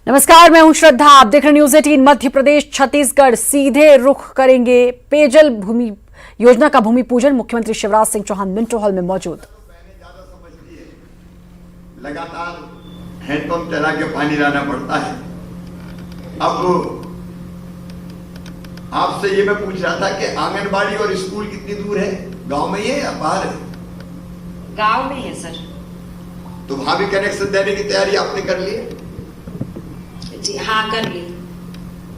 नमस्कार, मैं हूं श्रद्धा। आप देख रहे न्यूज 18 मध्य प्रदेश छत्तीसगढ़। सीधे रुख करेंगे पेयजल भूमि योजना का भूमि पूजन। मुख्यमंत्री शिवराज सिंह चौहान मिंटो हॉल में मौजूद। लगातार हैंडपंप चला के पानी लाना पड़ता है। अब आपसे ये मैं पूछ रहा था कि आंगनबाड़ी और स्कूल कितनी दूर है? गांव में ही है या बाहर है? गांव में है सर। तो वहां भी कनेक्शन देने की तैयारी आपने कर ली है? जी हाँ, कर ली।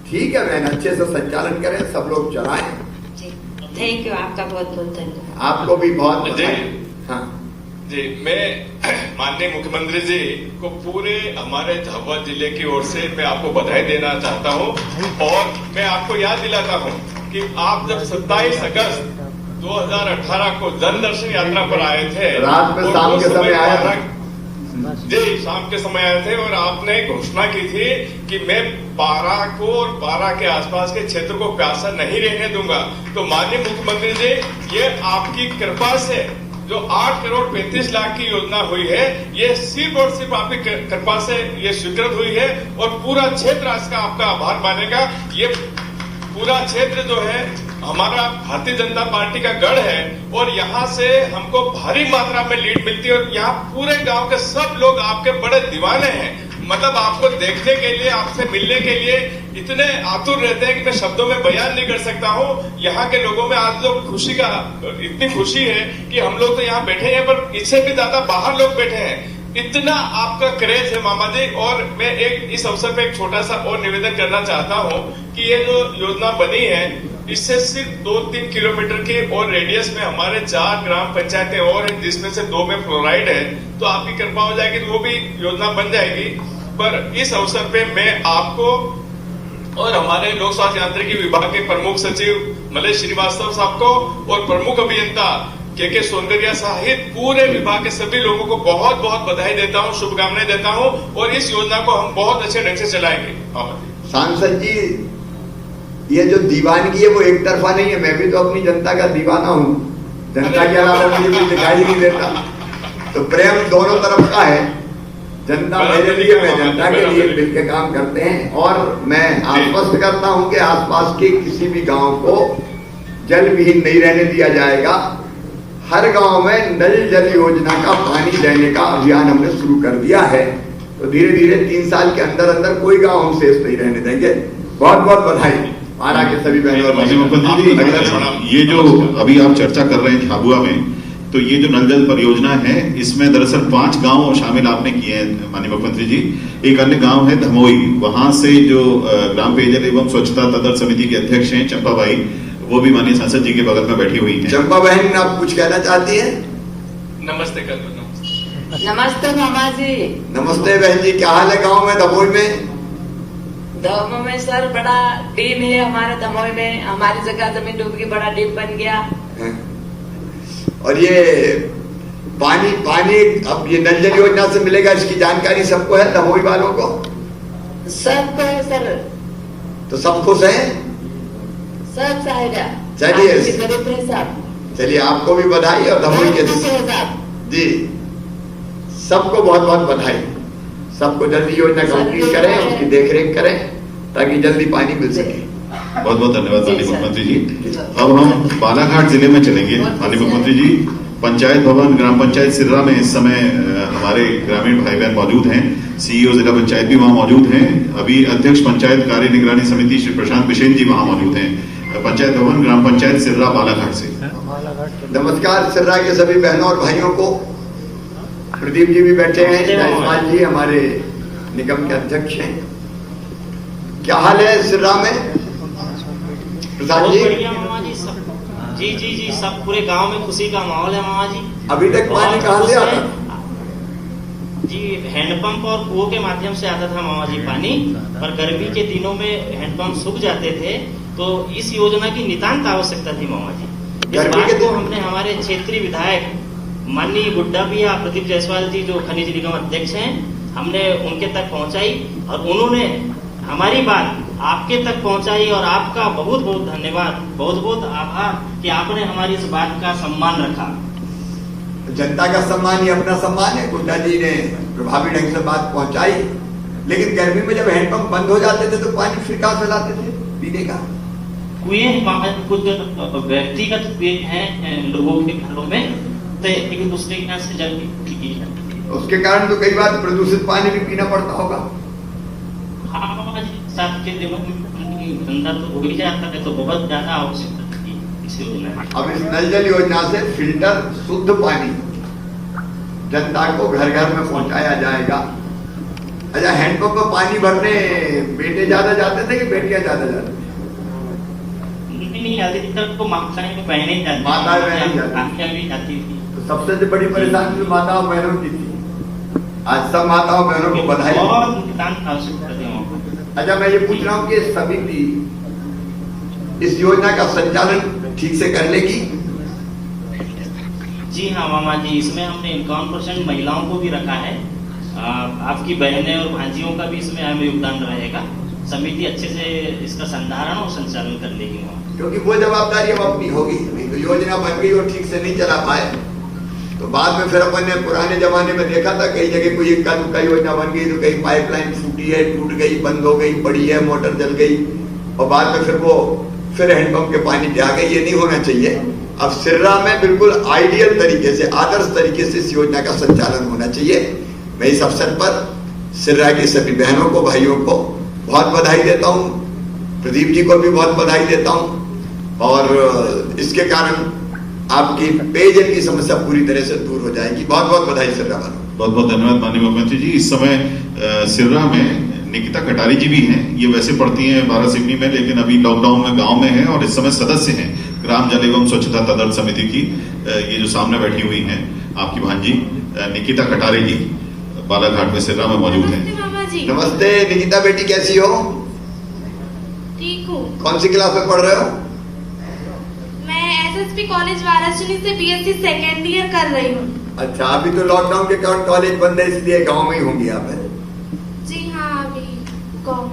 ठीक है बहन, अच्छे से संचालन करें, सब लोग चलाएं। जी थैंक यू, आपका बहुत बहुत धन्यवाद। आपको भी बहुत जी हाँ जी, मैं माननीय मुख्यमंत्री जी को पूरे हमारे झाबुआ जिले की ओर से मैं आपको बधाई देना चाहता हूं। और मैं आपको याद दिलाता हूं कि आप जब 27 अगस्त 2018 को जन दर्शन यात्रा पर आए थे, रात में शाम के समय आया था। जी शाम के समय आए थे और आपने घोषणा की थी कि मैं 12 को और 12 के आसपास के क्षेत्र को प्यासा नहीं रहने दूंगा। तो माननीय मुख्यमंत्री जी, ये आपकी कृपा से जो 8 करोड़ 35 लाख की योजना हुई है, ये सिर्फ और सिर्फ आपकी कृपा से ये स्वीकृत हुई है। और पूरा क्षेत्र इसका आपका आभार मानेगा। ये पूरा क्षेत्र जो है हमारा भारतीय जनता पार्टी का गढ़ है और यहाँ से हमको भारी मात्रा में लीड मिलती है। और यहाँ पूरे गांव के सब लोग आपके बड़े दीवाने हैं। मतलब आपको देखने के लिए, आपसे मिलने के लिए इतने आतुर रहते हैं कि मैं शब्दों में बयान नहीं कर सकता हूँ। यहाँ के लोगों में आज जो खुशी का इतनी खुशी है कि हम लोग तो यहाँ बैठे हैं, पर इससे भी ज्यादा बाहर लोग बैठे हैं। इतना आपका क्रेज है मामा जी। और मैं एक इस अवसर पे एक छोटा सा और निवेदन करना चाहता हूँ कि ये जो योजना बनी है, इससे सिर्फ 2-3 किलोमीटर के और रेडियस में हमारे 4 ग्राम पंचायतें और हैं, जिसमें से 2 में फ्लोराइड है। तो आपकी कृपा हो जाएगी तो वो भी योजना बन जाएगी। पर इस अवसर पे मैं आपको और हमारे लोक स्वास्थ्य यांत्रिकी विभाग के प्रमुख सचिव मलेश श्रीवास्तव साहब को और प्रमुख अभियंता के सौंदर्या सहित पूरे विभाग के सभी लोगों को बहुत बहुत बधाई देता हूँ, शुभकामनाएं देता हूँ। और इस योजना को हम बहुत अच्छे ढंग से चलाएंगे। सांसद जी, ये जो दीवानगी है वो एक तरफा नहीं है। मैं भी तो अपनी जनता का दीवाना हूँ। जनता के अलावा मुझे कुछ दिखाई नहीं देता। तो प्रेम दोनों तरफ का है। जनता मेरे लिए, मैं जनता के लिए मिलकर काम करते हैं। और मैं आश्वस्त करता हूँ कि आसपास के किसी भी गांव को जल विहीन नहीं रहने दिया जाएगा। हर गांव में नल जल योजना का पानी देने का अभियान हमने शुरू कर दिया है। तो धीरे धीरे 3 साल के अंदर अंदर कोई गांव हम शेष नहीं रहने देंगे। बहुत बहुत बधाई आरा के सभी बहनों और ये जो अभी आप चर्चा कर रहे हैं झाबुआ में, तो ये जो नल जल परियोजना है, इसमें दरअसल 5 गांव शामिल आपने किए हैं माननीय मुख्यमंत्री जी। एक अन्य गांव है धमोई, वहां से जो ग्राम पेयजल एवं स्वच्छता तंत्र समिति के अध्यक्ष हैं चंपा बाई, वो भी माननीय सांसद जी के बगल में बैठी हुई है। चंपा बहन, आप कुछ कहना चाहती है? नमस्ते कर दो। नमस्ते मामा जी। नमस्ते बहन जी, क्या हाल है गाँव में धमोई में? दमोई में सर बड़ा डैम है हमारे दमोई में। हमारी जगह जमीन डूब के बड़ा डैम बन गया। और ये पानी अब ये नल जल योजना से मिलेगा, इसकी जानकारी सबको है दमोई वालों को? सबको है सर। तो सब खुश हैं? सब चाहेगा। चलिए आपको भी बधाई और धमोई के जी सबको बहुत बहुत बधाई। सबको जल्दी योजना कंप्लीट करें, उसकी देखरेख करें ताकि जल्दी पानी मिल सके। बहुत बहुत धन्यवाद माननीय मुख्यमंत्री जी। अब हम बालाघाट जिले में चलेंगे। माननीय मुख्यमंत्री जी, पंचायत भवन ग्राम पंचायत सिर्रा में इस समय हमारे ग्रामीण भाई बहन मौजूद हैं। सीईओ जिला पंचायत भी वहां मौजूद हैं। अभी अध्यक्ष पंचायत कार्य निगरानी समिति श्री प्रशांत बिशेन जी वहां मौजूद हैं। पंचायत भवन ग्राम पंचायत सिर्रा बालाघाट से नमस्कार सिर्रा के सभी बहनों और भाइयों को। प्रदीप जी भी बैठे हैं, जायसवाल जी हमारे निगम के अध्यक्ष हैं। क्या हाल है सिर्रा में प्रसाद जी? जी जी जी, सब पूरे गांव में खुशी का माहौल है मामा जी। अभी तक पानी कहाँ से आता? जी हैंडपंप और कुओं के माध्यम से आता था मामा जी पानी, पर गर्मी के दिनों में हैंडपंप सूख जाते थे। तो इस योजना की नितांत आवश्यकता थी मामा जी। इस बात को हमने हमारे क्षेत्रीय विधायक माननीय गुड्डा भैया प्रदीप जायसवाल जी जो खनिज निगम अध्यक्ष हैं, हमने उनके तक पहुंचाई और उन्होंने हमारी बात आपके तक पहुंचाई। और आपका बहुत बहुत धन्यवाद, बहुत बहुत आभार कि आपने हमारी इस बात का सम्मान रखा। जनता का सम्मान ही अपना सम्मान है। गुड्डा जी ने प्रभावी ढंग से बात पहुंचाई। लेकिन गर्मी में जब हैंडपंप बंद हो जाते थे तो पानी फिर कहाँ से लाते थे पीने का? कुएं कुछ व्यक्तिगत कुएं हैं लोगों के घरों में, तो एक दूसरे के यहाँ से जल की जाती है। उसके कारण तो कई बार प्रदूषित पानी भी पीना पड़ता होगा। हाँ मामा जी, साथ के दिनों में पानी गंदा तो हो ही जाता है, तो बहुत ज्यादा आवश्यकता थी इस योजना में। अब इस नल जल योजना से फिल्टर शुद्ध पानी जनता को घर घर में पहुंचाया जाएगा। अच्छा, हैंडपंप में पानी भरने बेटे ज्यादा जाते थे कि बेटियां ज्यादा जाती थी? नहीं, अधिकतर तो माताएं बहनें जाती, माताएं बहनें जाती। आंटियां भी जाती थी। तो सबसे बड़ी परेशानी तो माताओं बहनों की थी। आज सब माताओं बहनों को बधाई। और नितांत आवश्यकता थी वहाँ। अच्छा, मैं ये पूछ रहा हूँ कि समिति इस योजना का संचालन ठीक से कर लेगी? जी हाँ मामा जी, इसमें हमने 51% महिलाओं को भी रखा है। आपकी बहनें और भांजियों का भी इसमें अहम योगदान रहेगा। समिति अच्छे से इसका संधारण और संचालन कर लेगी वहाँ। क्योंकि वो जवाबदारी अब अपनी होगी। नहीं तो योजना बन गई और ठीक से नहीं चला पाए तो बाद में फिर अपन ने पुराने जमाने में देखा था, कई जगह कोई इक्का दुक्का योजना बन गई तो कहीं पाइपलाइन फूटी है, टूट गई, बंद हो गई, पड़ी है, मोटर जल गई और बाद में फिर हैंडपंप के पानी पे आ गई। ये नहीं होना चाहिए। अब सिर्रा में बिल्कुल आइडियल तरीके से, आदर्श तरीके से इस योजना का संचालन होना चाहिए। मैं इस अवसर पर सिर्रा की सभी बहनों को, भाइयों को बहुत बधाई देता हूँ। प्रदीप जी को भी बहुत बधाई देता हूँ और इसके कारण आपकी पेयजल की समस्या पूरी तरह से दूर हो जाएगी। बहुत बहुत बधाई सिर्रा वालों। बहुत बहुत धन्यवाद माननीय मुख्यमंत्री जी। इस समय सिर्रा में निकिता कटारी जी भी हैं। ये वैसे पढ़ती हैं 12 सिवनी में, लेकिन अभी लॉकडाउन में गांव में हैं और इस समय सदस्य हैं ग्राम जल एवं स्वच्छता तदर्थ समिति की। ये जो सामने बैठी हुई हैं आपकी भांजी निकिता कटारी जी, बालाघाट में सिर्रा में मौजूद है। नमस्ते निकिता बेटी, कैसी हो? ठीक हूँ। कौन सी क्लास में पढ़ रहे हो? मैं एसएसपी कॉलेज वाराणसी से बीएससी सेकेंड ईयर कर रही हूँ। अच्छा, अभी तो लॉकडाउन के कारण कॉलेज बंद है, इसलिए गांव में ही होंगी आप? जी हाँ, अभी गाँव।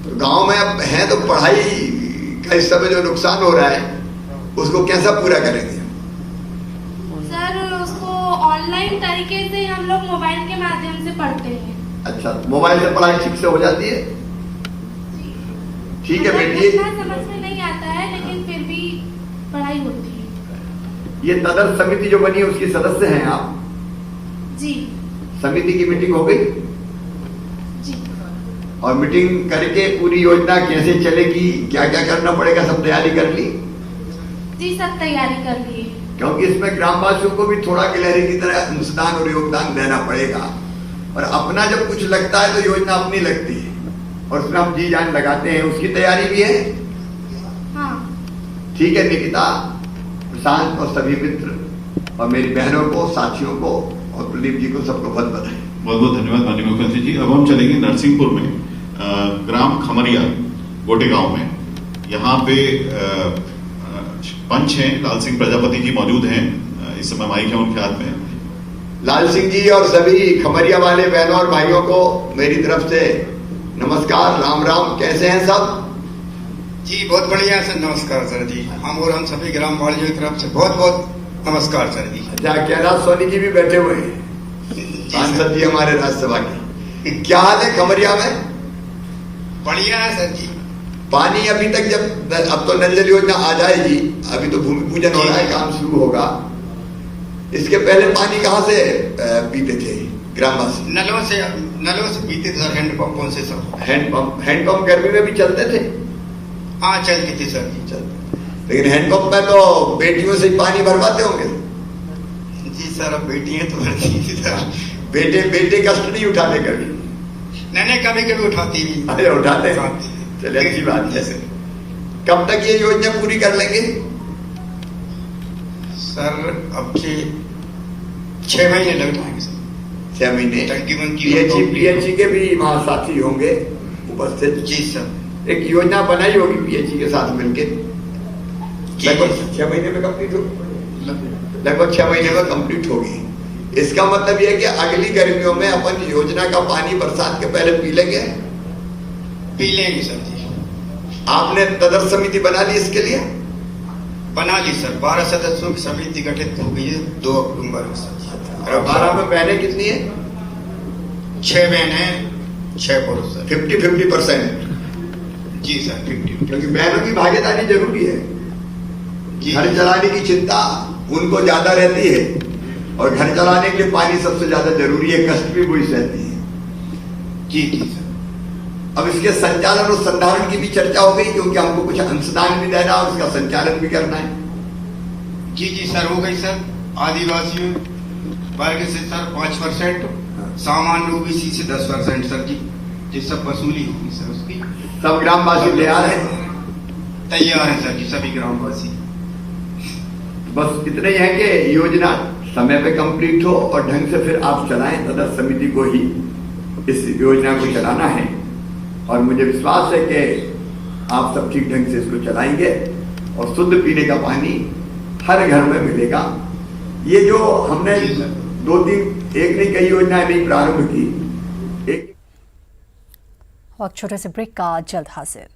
तो गांव में अब है तो पढ़ाई का इस समय जो नुकसान हो रहा है उसको कैसा पूरा करेंगे? सर, उसको ऑनलाइन तरीके से हम लोग मोबाइल के माध्यम से पढ़ते हैं। अच्छा, मोबाइल से पढ़ाई ठीक से हो जाती है? ठीक है बेटी। इतना समझ में नहीं आता है लेकिन फिर भी पढ़ाई होती है। ये तदर्थ समिति जो बनी है उसकी सदस्य हैं आप? जी। समिति की मीटिंग हो गई? जी। और मीटिंग करके पूरी योजना कैसे चलेगी, क्या क्या करना पड़ेगा, सब तैयारी कर ली? जी, सब तैयारी कर ली। क्योंकि इसमें ग्रामवासियों को भी थोड़ा गिलहरी की तरह अनुदान और योगदान देना पड़ेगा और अपना जब कुछ लगता है तो योजना अपनी लगती है और उसमें हम जी जान लगाते हैं। उसकी तैयारी भी है? हाँ। ठीक है निकिता, प्रशांत और सभी मित्र और मेरी बहनों को, साथियों को और प्रदीप जी को सबको बहुत बधाई। बहुत बहुत धन्यवाद माननीय मुख्यमंत्री जी। अब हम चलेंगे नरसिंहपुर में, ग्राम खमरिया गोटे गांव में। यहाँ पे पंच हैं लाल सिंह प्रजापति जी मौजूद हैं, इस समय माइक है उनके हाथ में। लाल सिंह जी और सभी खमरिया वाले बहनों और भाइयों को मेरी तरफ से नमस्कार, राम राम। कैसे हैं सब? जी बहुत बढ़िया सर, नमस्कार सर जी। हम और हम सभी ग्राम वालियों की तरफ से बहुत बहुत नमस्कार सर जी। अच्छा, कैलाश सोनी जी भी बैठे हुए हैं, सांसद जी हमारे राज्यसभा के। क्या हाल है खमरिया में? बढ़िया है सर जी। पानी अभी तक, जब अब तो नल जल योजना आ जाएगी, अभी तो भूमि पूजन हो रहा है, काम शुरू होगा। इसके पहले पानी कहाँ से पीते थे ग्रामवासी? नलों से पीते थे सर, हैंडपंपों से सब। हैंडपंप गर्मी में भी चलते थे? हाँ, चलती थी सर जी। चलते। लेकिन हैंडपंप में तो बेटियों से ही पानी भरवाते होंगे? जी सर, अब बेटियां तो भरती थी सर। बेटे कष्ट नहीं उठाते कभी? नहीं, कभी कभी उठाती भी। अरे उठाते हैं, चलिए अच्छी बात है। कब तक ये योजना पूरी कर लेंगे सर? अब 6 महीने लग जाएंगे सर। 6 महीने। पीएचई के भी वहाँ साथी होंगे उपस्थित? जी सर। एक योजना बनाई होगी पीएचई के साथ मिलके, लगभग 6 महीने में कंप्लीट हो, लगभग 6 महीने में कंप्लीट होगी। इसका मतलब यह है कि अगली गर्मियों में अपन योजना का पानी बरसात के पहले पी लेंगे? पी लेंगे सर जी। आपने तदर्थ समिति बना ली इसके लिए? बना ली सर, 12 सदस्यों की समिति गठित हो गई है 2 अक्टूबर में सर। और 12 में बहनें कितनी है? 6 बहन है, 6 पुरुष सर। 50-50%, जी सर 50। क्योंकि बहनों की भागीदारी जरूरी है। जी घर चलाने की चिंता उनको ज्यादा रहती है और घर चलाने के लिए पानी सबसे ज्यादा जरूरी है, कष्ट भी वही सहती है। जी जी सर। अब इसके संचालन और संधारण की भी चर्चा हो गई, क्योंकि हमको कुछ अंशदान भी देना और इसका संचालन भी करना है। जी जी सर हो गई सर। आदिवासियों वर्ग से सर 5%, सामान्य ओबीसी से 10% सर जी। ये सब वसूली होगी सर उसकी। सब ग्रामवासी तैयार हैं? तैयार है सर जी सभी ग्रामवासी। बस इतना ही है कि योजना समय पे कंप्लीट हो और ढंग से फिर आप चलाएं। तदर्थ समिति को ही इस योजना को चलाना है और मुझे विश्वास है कि आप सब ठीक ढंग से इसको चलाएंगे और शुद्ध पीने का पानी हर घर में मिलेगा। ये जो हमने 2-3 एक नहीं कई योजनाएं नहीं प्रारंभ की, एक वक्त छोटे से ब्रेक का जल्द हाजिर।